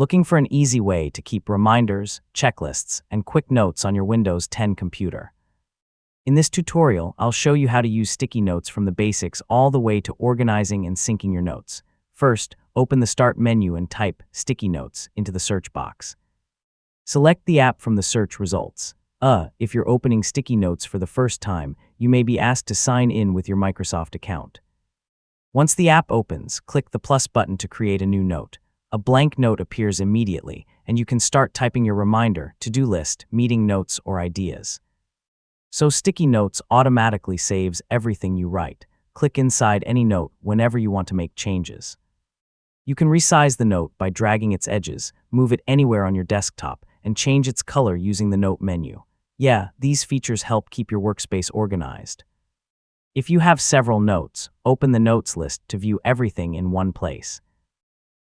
Looking for an easy way to keep reminders, checklists, and quick notes on your Windows 10 computer? In this tutorial, I'll show you how to use sticky notes from the basics all the way to organizing and syncing your notes. First, open the Start menu and type Sticky Notes into the search box. Select the app from the search results. If you're opening Sticky Notes for the first time, you may be asked to sign in with your Microsoft account. Once the app opens, click the plus button to create a new note. A blank note appears immediately, and you can start typing your reminder, to-do list, meeting notes, or ideas. So Sticky Notes automatically saves everything you write. Click inside any note whenever you want to make changes. You can resize the note by dragging its edges, move it anywhere on your desktop, and change its color using the Note menu. Yeah, these features help keep your workspace organized. If you have several notes, open the Notes list to view everything in one place.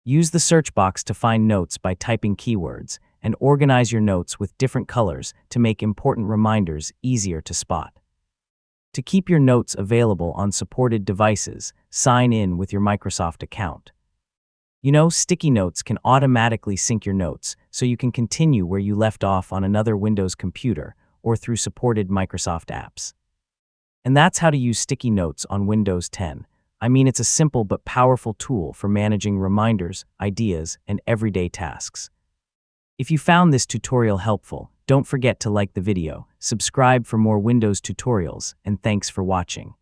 Use the search box to find notes by typing keywords, and organize your notes with different colors to make important reminders easier to spot. To keep your notes available on supported devices, sign in with your Microsoft account. Sticky Notes can automatically sync your notes so you can continue where you left off on another Windows computer or through supported Microsoft apps. And that's how to use Sticky Notes on Windows 10. It's a simple but powerful tool for managing reminders, ideas, and everyday tasks. If you found this tutorial helpful, don't forget to like the video, subscribe for more Windows tutorials, and thanks for watching.